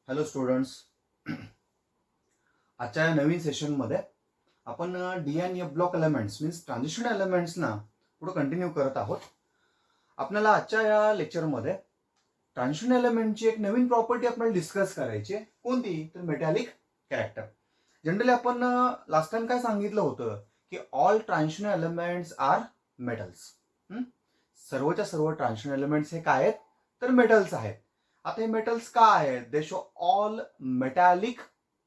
Hello students, आजच्या या नवीन सेशनमध्ये आपण D and F block elements means transition एलिमेंट्सना पुढे कंटिन्यू करत आहोत. आपल्याला आजच्या या लेक्चरमध्ये ट्रान्झिशन एलिमेंटची एक नवीन प्रॉपर्टी आपल्याला डिस्कस करायची आहे. कोणती? तर मेटॅलिक कॅरेक्टर. जनरली आपण लास्ट टाइम काय सांगितलं होतं की all transition elements are metals. सर्वच्या सर्व ट्रान्झिशन एलिमेंट्स हे काय आहेत? तर मेटल्स आहेत. आता हे मेटल्स का आहेत? दे शो ऑल मेटॅलिक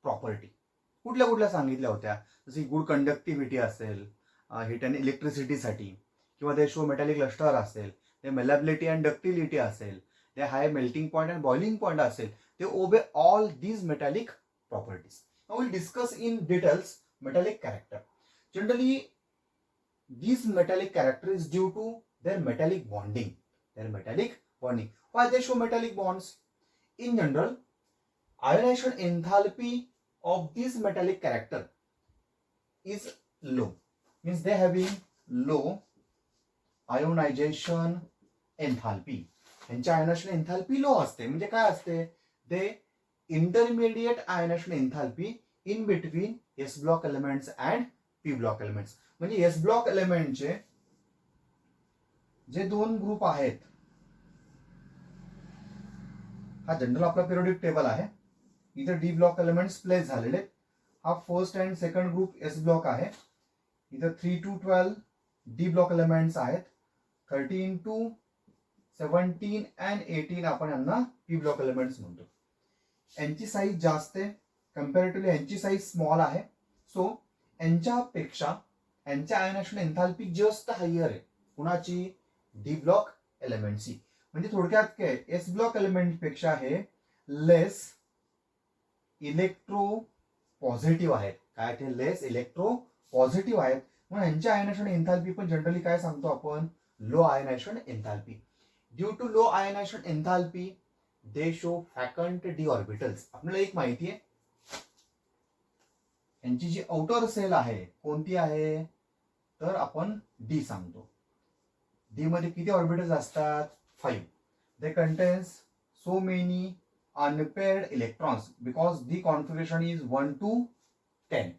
प्रॉपर्टी. कुठल्या कुठल्या सांगितल्या होत्या? जशी गुड कंडक्टिव्हिटी असेल, हिट अँड इलेक्ट्रिसिटीसाठी, किंवा दे शो मेटॅलिक लस्टर असेल, ते मेलॅबिलिटी अँड डक्टिलिटी असेल, ते high melting point and boiling point असेल, ते obey all these metallic properties. Now will discuss in details metallic character. Generally these metallic character is due to their metallic bonding. Why they show metallic bonds? In general, ionization enthalpy of this metallic character is low. Means they having low ionization enthalpy. यांची ionization enthalpy low असते. म्हणजे काय असते? They intermediate ionization enthalpy in between s block elements and p block elements. म्हणजे S block एलिमेंटचे जे दोन group आहेत, हा जनरल आपला पिरियोडिक टेबल आहे. इथे डी ब्लॉक एलिमेंट्स प्लेस झालेले. हा first and second group S block आहे. इथे 3 to 12 डी ब्लॉक एलिमेंट्स आहेत. 13 to 17 and 18 आपण यांना पी ब्लॉक एलिमेंट्स म्हणतो. यांची साईज जास्त आहे, कम्पॅरेटिव्हली यांची साईज स्मॉल आहे. सो यांच्यापेक्षा यांच्या आयनायझेशन एन्थाल्पी जस्ट हायर आहे. कुणाची? डी ब्लॉक एलिमेंटची. म्हणजे थोडक्यात काय, एस ब्लॉक एलिमेंट पेक्षा हे लेस इलेक्ट्रो पॉझिटिव्ह आहेत. काय ते? लेस इलेक्ट्रो पॉझिटिव्ह आहेत. म्हणून यांच्या आयनायझेशन एन्थाल्पी पण जनरली काय सांगतो आपण? Low ionisation enthalpy. Due to low ionisation enthalpy they show vacant D orbitals. आपल्याला एक माहिती आहे, यांची जी आउटर सेल आहे कोणती आहे? तर आपण डी सांगतो. डी मध्ये किती ऑर्बिटल्स असतात? 5. They contains so many unpaired electrons because the configuration is 1 to 10.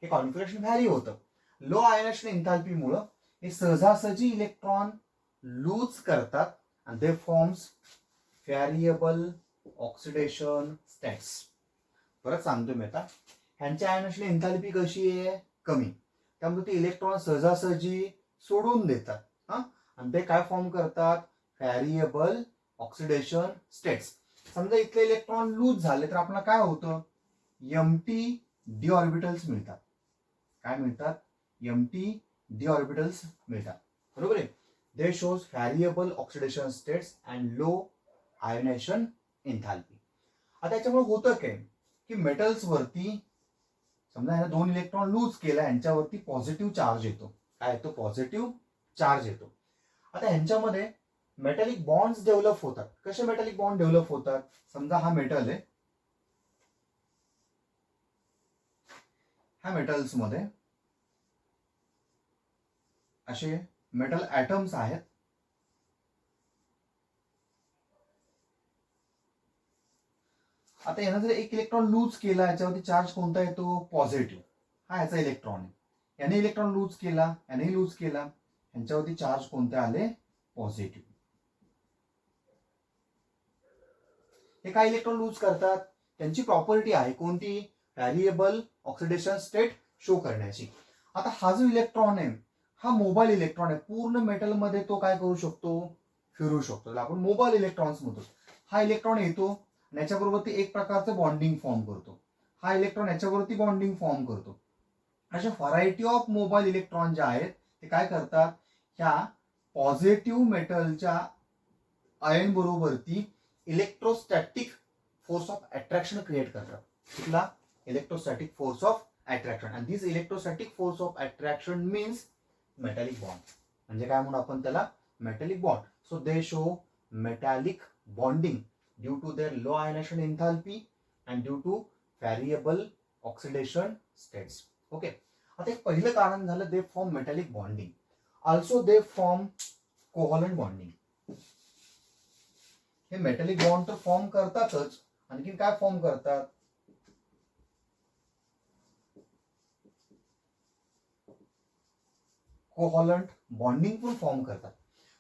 हे कॉन्फिगरेशन व्हॅरी होतं. लो आयनायझेशन एन्थाल्पी मुळे हे सहजासहजी इलेक्ट्रॉन लूज करतात आणि they forms variable oxidation states. परत सांगतो मी आता, ह्यांच्या आयनायझेशन एन्थाल्पी कशी आहे? कमी. त्यामुळे ते इलेक्ट्रॉन सहजासहजी सोडून देतात. आणि ते काय फॉर्म करतात? Variable oxidation states. समजा इथले इलेक्ट्रॉन लूज झाले तर आपल्याला काय होतं? एम्प्टी डी ऑर्बिटल्स मिळतात. काय मिळतात? एम्प्टी डी ऑर्बिटल्स मिळतात. बरोबर आहे. They shows variable oxidation states and low ionization enthalpy. आता याच्यामुळे होतं काय की मेटल्स वरती समजा ह्या दोन इलेक्ट्रॉन लूज केला, यांच्यावरती पॉझिटिव्ह चार्ज येतो. काय येतो? पॉझिटिव्ह चार्ज येतो. आता ह्यांच्यामध्ये मेटॅलिक बॉन्ड्स डेव्हलप होतात. कसे मेटॅलिक बॉन्ड डेव्हलप होतात? समजा हा मेटल आहे, ह्या मेटल्स मध्ये असे मेटल ऍटम्स आहेत. आता यानं जर एक इलेक्ट्रॉन लूज केला, याच्यावरती चार्ज कोणता येतो? पॉझिटिव्ह. हा याचा इलेक्ट्रॉन आहे. याने इलेक्ट्रॉन लूज केला, याने लूज केला, यांच्यावरती चार्ज कोणते आले? पॉझिटिव्ह. हे काय इलेक्ट्रॉन लूज करतात? त्यांची प्रॉपर्टी आहे कोणती? व्हॅरिएबल ऑक्सिडेशन स्टेट शो करण्याची. आता हा जो इलेक्ट्रॉन आहे हा मोबाईल इलेक्ट्रॉन आहे. पूर्ण मेटलमध्ये तो काय करू शकतो? फिरू शकतो. आपण मोबाईल इलेक्ट्रॉन्स म्हणतो. हा इलेक्ट्रॉन येतो, याच्याबरोबर एक प्रकारचं बॉन्डिंग फॉर्म करतो. हा इलेक्ट्रॉन याच्यावरती बॉन्डिंग फॉर्म करतो. अशा व्हरायटी ऑफ मोबाईल इलेक्ट्रॉन जे आहेत ते काय करतात? ह्या पॉझिटिव्ह मेटलच्या आयन बरोबरती electrostatic force of attraction create करतात. कुठला? Electrostatic force of attraction. And this electrostatic force of attraction means metallic bond. म्हणजे काय म्हणून आपण त्याला? Metallic bond. So they show metallic bonding due to their low ionization enthalpy and due to variable oxidation states. Okay. आता एक पहिलं कारण झालं, they form metallic bonding. Also they form covalent bonding. हे मेटॅलिक बॉन्ड तर form करतातच, आणखी काय फॉर्म करतात? कोव्हॅलंट बॉन्डिंग पण फॉर्म करतात.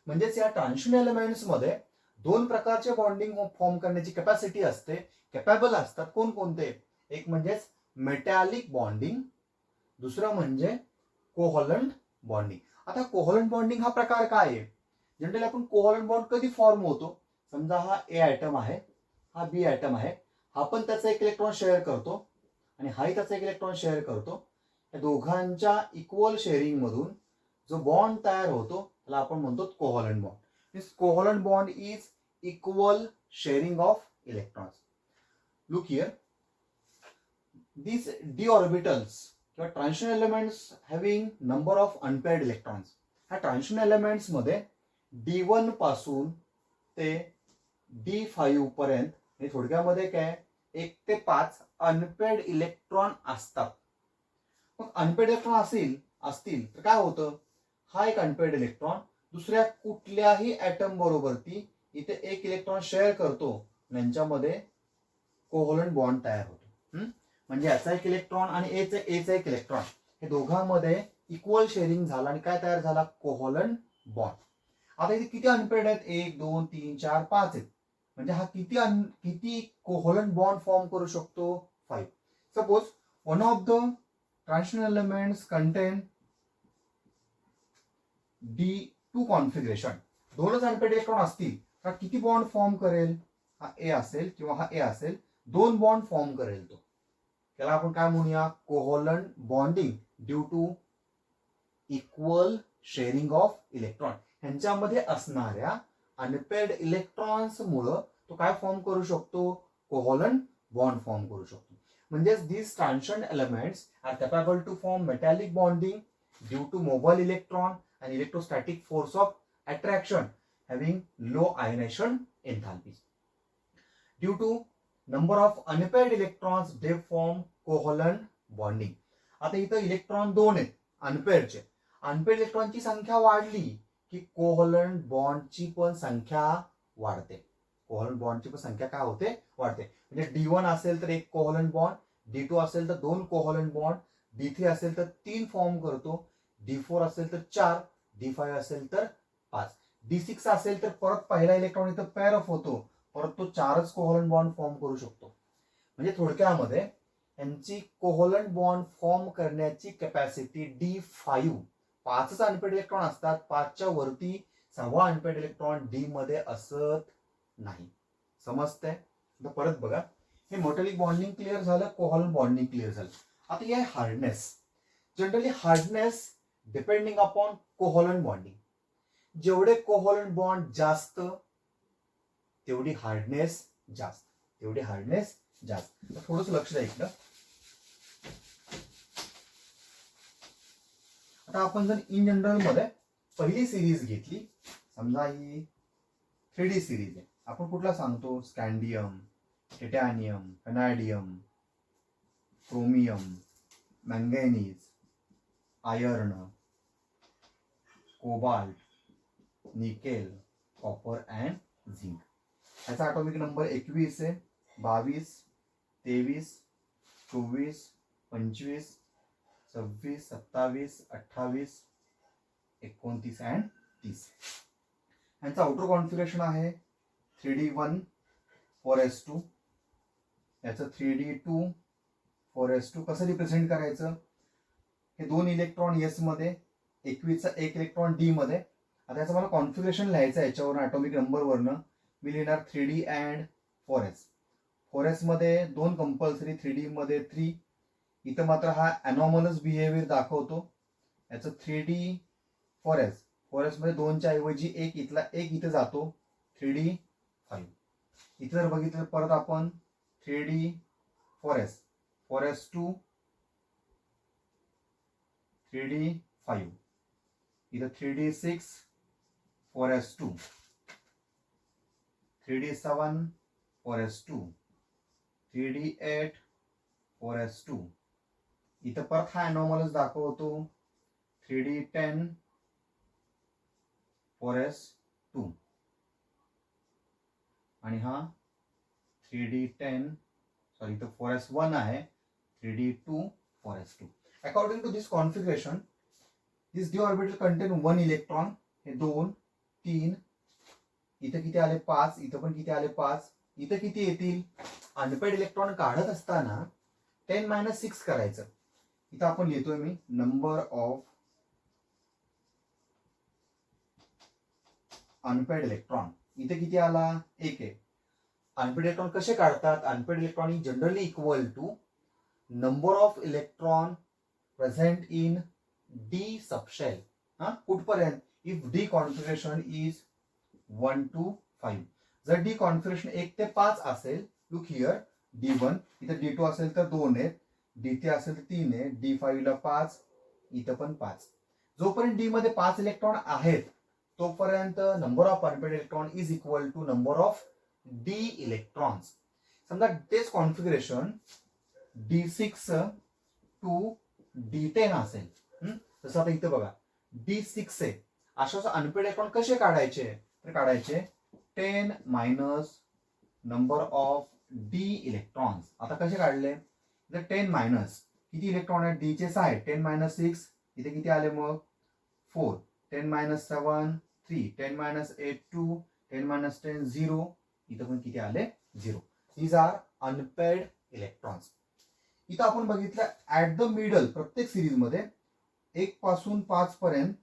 म्हणजेच या ट्रान्झिशन एलिमेंट्स मध्ये दोन प्रकारचे बॉन्डिंग फॉर्म करण्याची कॅपॅसिटी असते, कॅपेबल असतात. कोणकोणते? एक म्हणजेच मेटॅलिक बॉन्डिंग, दुसरं म्हणजे कोव्हॅलंट बॉन्डिंग. आता कोव्हॅलंट बॉन्डिंग हा प्रकार काय आहे? जनरली आपण कोव्हॅलंट बॉन्ड कधी फॉर्म होतो? समजा हा ए आयटम आहे, हा बी आयटम आहे, हा पण त्याचा एक इलेक्ट्रॉन शेअर करतो आणि हाही त्याचा एक इलेक्ट्रॉन शेअर करतो. या दोघांच्या इक्वल शेअरिंग मधून जो बॉन्ड तयार होतो त्याला आपण म्हणतो covalent bond. This covalent bond is equal sharing of electrons. Look here, these d orbitals किंवा transition elements having number of unpaired electrons. ह्या ट्रान्झिशन एलिमेंट्स मध्ये D1 पासून ते D5 पर्यंत, म्हणजे थोडक्यामध्ये काय 1 ते 5 अनपेअर्ड इलेक्ट्रॉन असतात. मग अनपेअर्ड इलेक्ट्रॉन असतील तर काय होतं? हा एक अनपेअर्ड इलेक्ट्रॉन दुसऱ्या कुठल्याही ऍटम बरोबरती इथे एक इलेक्ट्रॉन शेअर करतो आणि यांच्यामध्ये कोव्हॅलंट बॉन्ड तयार होतो. म्हणजे याचा एक इलेक्ट्रॉन आणि एचा एक इलेक्ट्रॉन, हे दोघांमध्ये इक्वल शेअरिंग झाला आणि काय तयार झाला? Covalent bond. आता इथे किती अनपेअर्ड आहेत? 1 2 3 4 5 आहेत. म्हणजे हा किती कोव्हॅलंट बॉन्ड फॉर्म करू शकतो? 5. Suppose one of the transition elements content D2 configuration. दोनच अनपेअर्ड इलेक्ट्रॉन असतील तर किती बॉन्ड फॉर्म करेल? हा ए असेल किंवा हा ए असेल, 2 बॉन्ड फॉर्म करेल तो. त्याला आपण काय म्हणूया? Covalent bonding due to equal sharing of electron. ह्यांच्यामध्ये असणाऱ्या अनपेअर्ड इलेक्ट्रॉन्स मुळे तो काय फॉर्म करू शकतो? कोव्हॅलंट बॉन्ड फॉर्म करू शकतो. म्हणजेच these transition elements are capable to form metallic bonding due to mobile electron and electrostatic force of attraction having low ionization enthalpy. Due to number of unpaired electrons they form covalent bonding. आता इथं electron 2 आहेत अनपेअरचे. Unpaired इलेक्ट्रॉनची संख्या वाढली की covalent बॉन्डची पण संख्या वाढते. कोव्हॅलंट बॉन्डची पण संख्या काय होते? वाढते. म्हणजे D1 असेल तर एक कोव्हॅलंट बॉन्ड, D2 असेल तर 2 कोव्हॅलंट बॉन्ड, D3 असेल तर 3 फॉर्म करतो, D4 असेल तर 4, D5 असेल तर 5, D6 असेल तर परत पहिला इलेक्ट्रॉन इथं पेअर अप होतो, परत तो 4च कोव्हॅलंट बॉन्ड फॉर्म करू शकतो. म्हणजे थोडक्यामध्ये यांची कोव्हॅलंट बॉन्ड फॉर्म करण्याची कॅपॅसिटी D5. 5च अनपेअर्ड इलेक्ट्रॉन असतात, 5च्या वरती 6वा अनपेअर्ड इलेक्ट्रॉन D मध्ये असत नाही. समजतंय? तर परत बघा, हे मेटॅलिक बॉन्डिंग क्लिअर झालं, कोव्हॅलंट बॉन्डिंग क्लिअर झालं. आता हे hardness. Generally hardness depending upon covalent bonding. जेवढे कोव्हॅलंट बॉन्ड जास्त तेवढी हार्डनेस जास्त, तेवढी हार्डनेस जास्त. थोडंसं लक्ष द्या इकडं. आता आपण जर इन जनरल मध्ये पहिली सिरीज घेतली, समजा ही 3D सिरीज आहे, आपण कुठला सांगतो? Scandium, titanium, vanadium, chromium, manganese, iron, cobalt, nickel, copper and zinc. याचा ॲटॉमिक नंबर 21 आहे, 22, 23, 24, 25, 26, 27, 28, 29 अँड 30. यांचा आउटर कॉन्फिगरेशन आहे 3D1 4s2, याचं 3D2 4s2. कसं रिप्रेझेंट करायचं? हे 2 इलेक्ट्रॉन एस मध्ये, 21चा 1 इलेक्ट्रॉन डी मध्ये. आता याचं मला कॉन्फिगरेशन लिहायचं आहे याच्यावरून, ॲटॉमिक नंबरवरनं मी लिहिणार 3D अँड 4s. 4s मध्ये 2 कंपल्सरी, 3D मध्ये 3. इथं मात्र हा अनॉमलस बिहेवियर दाखवतो. याचं 3D 4s, 4s मध्ये 2च्या ऐवजी 1 इथला 1 इथं जातो, 3D 5. इथं जर बघितलं परत आपण 3D 4s, 4s2, 3D 5, इथं 3D 6, 4s2, 3D 7, 4s2, 3D 8, 4s2. इथं परत हा अनॉमलस दाखवतो 3D 10, 4s2 आणि हा 3d10, सॉरी इथं 4s1 आहे, 3d2, 4s2. According to this configuration this d orbital contain 1 electron. हे 2, 3, इथं किती आले 5, इथं पण किती आले 5, इथं किती येतील. अनपेड इलेक्ट्रॉन काढत असताना 10-6 करायचं. इथं आपण लिहितोय मी नंबर ऑफ अनपेड इलेक्ट्रॉन. इथे किती आला 1 आहे. अनपेड इलेक्ट्रॉन कसे काढतात. Unpaired electron is generally equal to number of electron present in d subshell. कुठपर्यंत if d configuration is 1 to 5. जर डी कॉन्फिगरेशन 1 ते 5 असेल, लुक हिअर D1, इथं D2 असेल तर 2 आहेत, D3 असेल तर 3 आहे, D5 ला 5, इथं पण 5. जोपर्यंत डी मध्ये 5 इलेक्ट्रॉन आहेत तोपर्यंत number of unpaired electron is equal to number of d electrons. समजा तेच कॉन्फिगरेशन D6 to D10 असेल. जसं आता इथं बघा D6 आहे. अशा अनपेड इलेक्ट्रॉन कसे काढायचे तर काढायचे 10 minus number of d electrons. आता कसे काढले तर 10 मायनस किती इलेक्ट्रॉन आहेत डीचे 6 आहेत, 10 मायनस 6 इथे किती आले मग 4, 10 मायनस 7 3, 10 मायनस 8 2, 10 मायनस 10 0, इथं पण किती आले 0. These are unpaired electrons. इथं आपण बघितलं ऍट द मिडल प्रत्येक सिरीज मध्ये 1 पासून 5 पर्यंत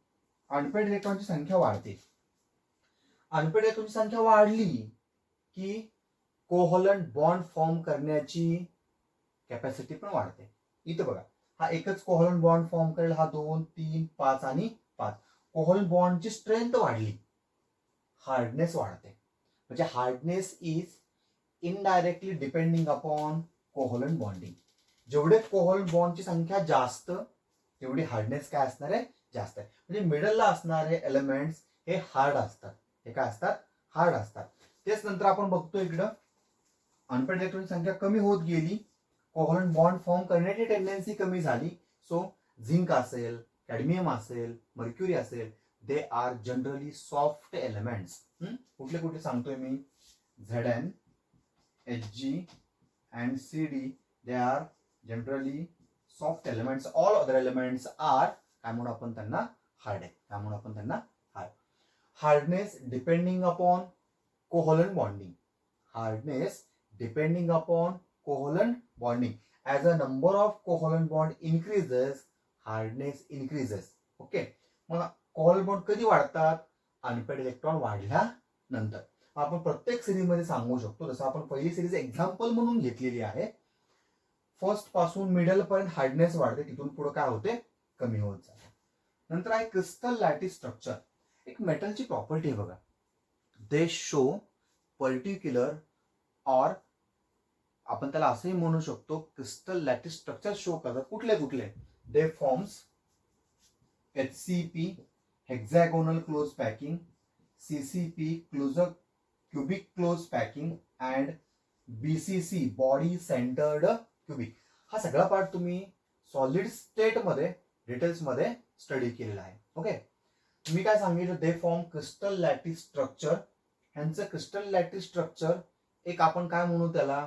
अनपेड इलेक्ट्रॉनची संख्या वाढते. अनपेड इलेक्ट्रॉनची संख्या वाढली की कोव्हलंट बॉन्ड फॉर्म करण्याची कॅपॅसिटी पण वाढते. इथं बघा हा एकच कोव्हलंट बॉन्ड फॉर्म करेल, हा 2 3 5 आणि 5. कोव्हलंट बॉन्डची स्ट्रेंथ वाढली, हार्डनेस वाढते. म्हणजे hardness is indirectly depending upon covalent bonding. जेवढे कोव्हलंट बॉन्डची संख्या जास्त तेवढी हार्डनेस काय असणार आहे जास्त आहे. म्हणजे मिडलला असणारे एलिमेंट्स हे हार्ड असतात. हे काय असतात हार्ड असतात. तेच नंतर आपण बघतो इकडं अनपेड इलेक्ट्रॉनची संख्या कमी होत गेली, कोव्हलंट बॉन्ड फॉर्म करण्याची टेंडेन्सी कमी झाली. सो झिंक असेल, कॅडमियम असेल, मर्क्युरी असेल, they are generally soft elements. कुठले कुठले सांगतोय मी Zn, Hg and Cd, they are generally soft elements. All other elements are काय म्हणून आपण त्यांना हार्ड आहे. काय म्हणून आपण त्यांना hard. Hardness depending upon covalent bonding. Hardness depending upon covalent bonding. As a number of covalent bond increases, hardness increases. Okay. मग कोव्हलंट बॉन्ड कधी वाढतात अनपेड इलेक्ट्रॉन वाढल्यानंतर. आपण प्रत्येक सिरीज मध्ये सांगू शकतो. जसं आपण पहिली सिरीज एक्झाम्पल म्हणून घेतलेली आहे. फर्स्ट पासून मिडल पर्यंत हार्डनेस वाढते, तिथून पुढे काय होते कमी होत जाते. नंतर आहे क्रिस्टल लॅटिस स्ट्रक्चर. एक मेटलची प्रॉपर्टी आहे बघा, दे शो पर्टिक्युलर ऑर आपण त्याला असंही म्हणू शकतो क्रिस्टल लॅटिस स्ट्रक्चर शो करतात. कुठले कुठले they forms HCP hexagonal close packing, CCP cubic close packing and BCC body centred cubic. हा सगळा पार्ट तुम्ही सॉलिड स्टेट मध्ये डिटेल्स मध्ये स्टडी केलेला आहे. ओके. मी काय सांगितलं they form crystal lattice structure. ह्यांचं क्रिस्टल लॅटिस स्ट्रक्चर एक आपण काय म्हणू त्याला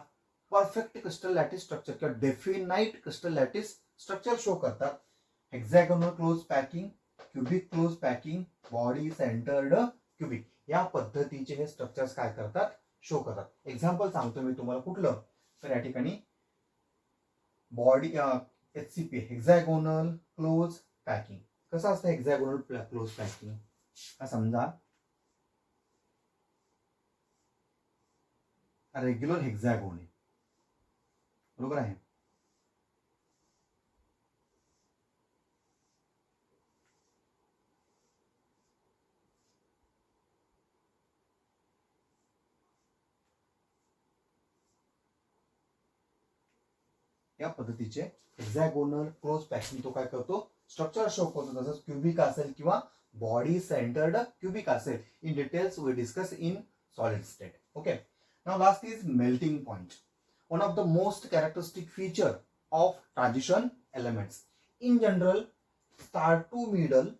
परफेक्ट क्रिस्टल लॅटिस स्ट्रक्चर किंवा definite crystal lattice structure show करतात. Hexagonal close packing, cubic close packing, body centred cubic या पद्धतीचे हे स्ट्रक्चर्स काय करतात शो करतात. एक्झाम्पल सांगतो मी तुम्हाला कुठलं तर या ठिकाणी body HCP hexagonal close packing. कसं असतं हेक्सागोनल क्लोज पॅकिंग. हा समजा रेग्युलर हेक्सागोन आहे, बरोबर आहे. या पद्धतीचे हेक्सागोनल क्लोज पॅकिंग तो काय करतो स्ट्रक्चर शो करतो. तसंच क्युबिक असेल किंवा बॉडी सेंटर्ड क्युबिक असेल. In details we discuss in solid state. Okay. Now last is melting point. One of the most characteristic feature of transition elements. In general, start to middle,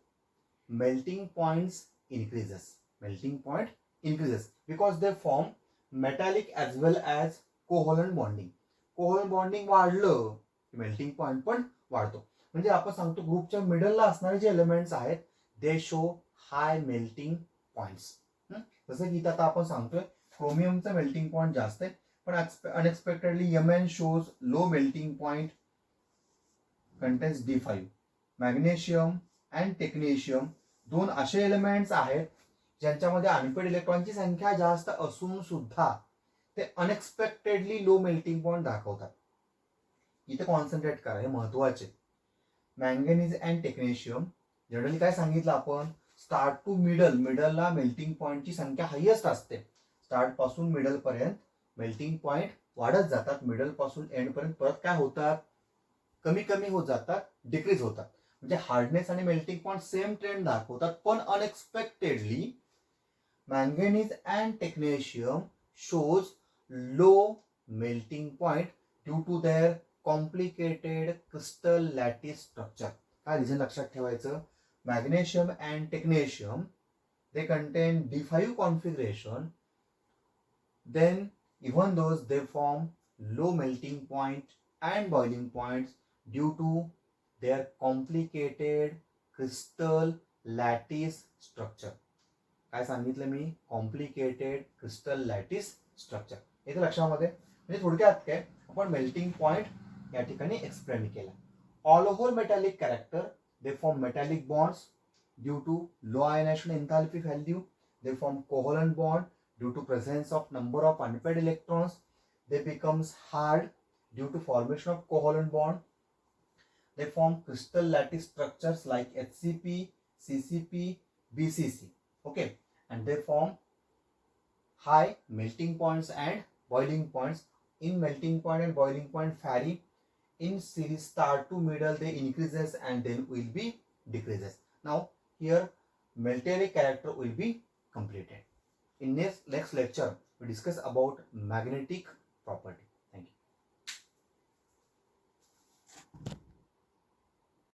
melting points increases. Melting point increases because they form metallic as well as covalent bonding. Covalent bonding वाढलं melting point पण वाढतो. म्हणजे आपण सांगतो ग्रुपच्या मिडलला असणारे जे elements आहेत दे शो हाय मेल्टिंग पॉइंट्स. जसं की इथं आता आपण सांगतोय क्रोमियमचं मेल्टिंग पॉईंट जास्त आहे, पण unexpectedly Mn shows low melting point contains D5. Magnesium and technetium दोन असे एलिमेंट्स आहेत ज्यांच्यामध्ये अनपेड इलेक्ट्रॉनची संख्या जास्त असून सुद्धा ते अनएक्सपेक्टेडली लो मेल्टिंग पॉईंट दाखवतात. इथे कॉन्सन्ट्रेट करा, हे महत्वाचे. मॅंगनीज अँड टेक्नेशियम जनरली काय सांगितलं आपण, स्टार्ट टू मिडलला मेल्टिंग पॉईंटची संख्या हायेस्ट असते. स्टार्ट पासून मिडल पर्यंत मेल्टिंग पॉईंट वाढत जातात, मिडल पासून एंड पर्यंत परत काय होतात, कमी कमी होत जातात, डिक्रीज होतात. म्हणजे हार्डनेस आणि मेल्टिंग पॉईंट सेम ट्रेंड दाखवतात, पण unexpectedly manganese and technetium shows low melting point due to their complicated crystal lattice structure. काय रिझन लक्षात ठेवायचं, magnesium and technetium they contain D5 configuration, then even those they form low melting point and boiling points due to their complicated crystal lattice structure. काय सांगितलं मी, complicated crystal lattice structure. इथे लक्षामध्ये म्हणजे थोडक्यात काय आपण मेल्टिंग पॉइंट या ठिकाणी एक्सप्लेन केला. All over metallic character they form metallic bonds due to low ionization enthalpy value. They form covalent bond due to presence of number of unpaired electrons. They becomes hard due to formation of covalent bond. They form crystal lattice structures like HCP, CCP, BCC. Okay, and they form high melting points and boiling points. In melting point and boiling point vary. In series start to middle they increases and then will be decreases. Now here metallic character will be completed. In next lecture we discuss about magnetic property.